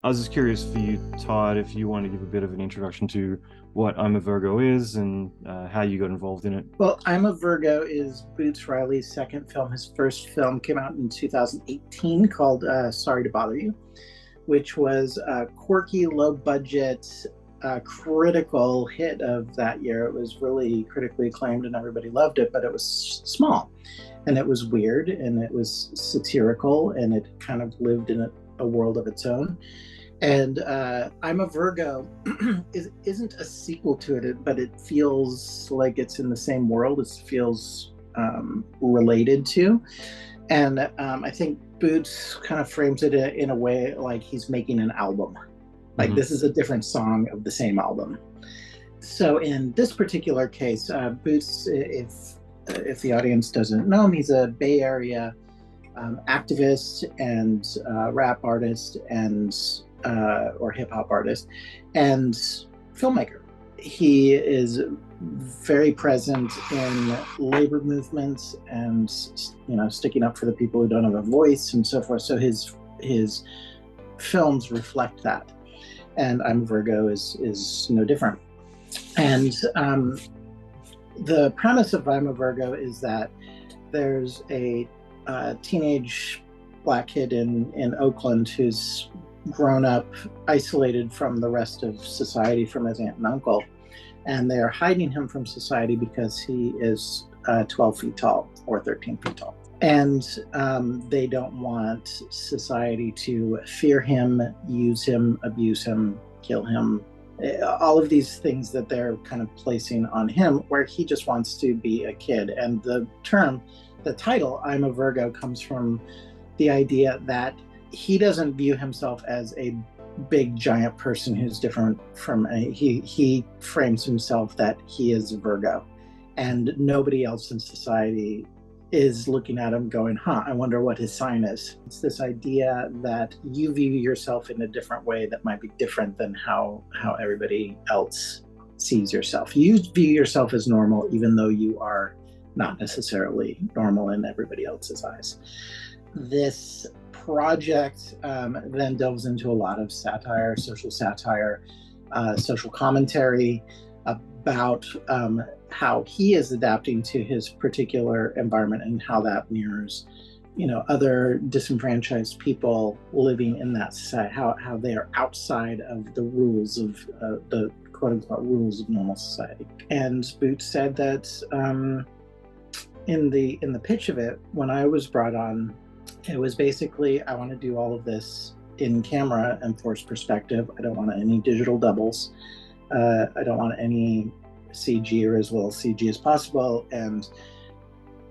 I was just curious for you, Todd, if you want to give a bit of an introduction to what I'm a Virgo is and how you got involved in it. Well, I'm a Virgo is Boots Riley's second film. His first film came out in 2018 called Sorry to Bother You, which was a quirky, low budget, critical hit of that year. It was really critically acclaimed and everybody loved it, but it was small and it was weird and it was satirical and it kind of lived in a world of its own. And I'm a Virgo isn't a sequel to it, but it feels like it's in the same world. It feels related to. And I think Boots kind of frames it in a way like he's making an album. Like this is a different song of the same album. So in this particular case, Boots, if the audience doesn't know him, he's a Bay Area activist and rap artist and or hip hop artist and filmmaker. He is very present in labor movements and sticking up for the people who don't have a voice and so forth. So his films reflect that, and I'm a Virgo is no different. And the premise of I'm a Virgo is that there's a teenage black kid in Oakland who's grown up isolated from the rest of society, from his aunt and uncle, and they're hiding him from society because he is 12 feet tall or 13 feet tall, and they don't want society to fear him, use him, abuse him, kill him, all of these things that they're kind of placing on him, where he just wants to be a kid. And the title I'm a Virgo comes from the idea that he doesn't view himself as a big giant person who's different from he frames himself that he is a Virgo, and nobody else in society is looking at him going, I wonder what his sign is. It's this idea that you view yourself in a different way that might be different than how everybody else sees yourself. You view yourself as normal even though you are not necessarily normal in everybody else's eyes. This project then delves into a lot of satire, social commentary about how he is adapting to his particular environment and how that mirrors, other disenfranchised people living in that society, how they are outside of the rules of the quote unquote rules of normal society. And Boots said that in the pitch of it, when I was brought on, it was basically, I want to do all of this in camera and forced perspective. I don't want any digital doubles. I don't want any CG or as little CG as possible. And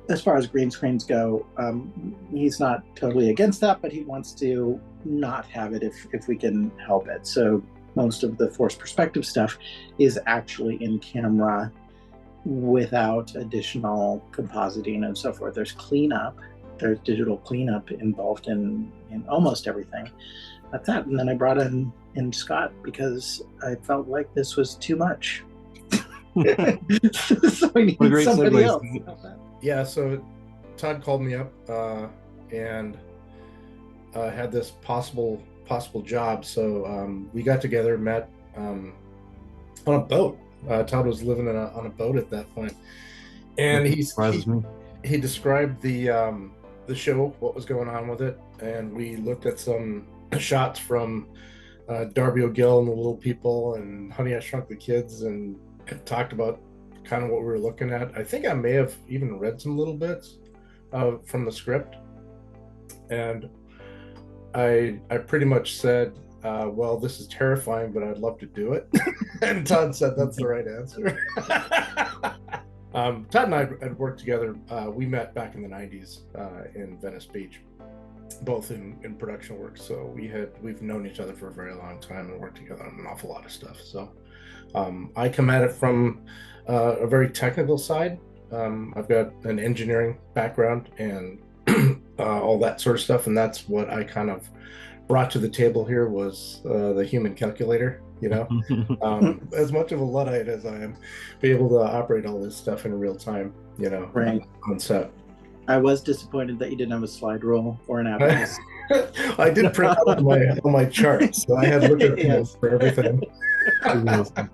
as far as green screens go, he's not totally against that, but he wants to not have it if we can help it. So most of the forced perspective stuff is actually in camera without additional compositing and so forth. There's cleanup. There's digital cleanup involved in almost everything. That's that. And then I brought in Scott because I felt like this was too much. So I need somebody else. Yeah, so Todd called me up and had this possible job. So we got together, met on a boat. Todd was living on a boat at that point. And he described the show, what was going on with it, and we looked at some shots from Darby O'Gill and the Little People and Honey, I Shrunk the Kids, and talked about kind of what we were looking at. I think I may have even read some little bits from the script, and I pretty much said, well, this is terrifying, but I'd love to do it. And Todd said that's the right answer. Todd and I had worked together. We met back in the 90s in Venice Beach, both in production work. So we've known each other for a very long time and worked together on an awful lot of stuff. So I come at it from a very technical side. I've got an engineering background and all that sort of stuff, and that's what I kind of brought to the table here was the human calculator. As much of a Luddite as I am, be able to operate all this stuff in real time, right on set. I was disappointed that you didn't have a slide rule or an abacus. I did print out on my chart, so I had lookup tables Yes. for everything. Awesome.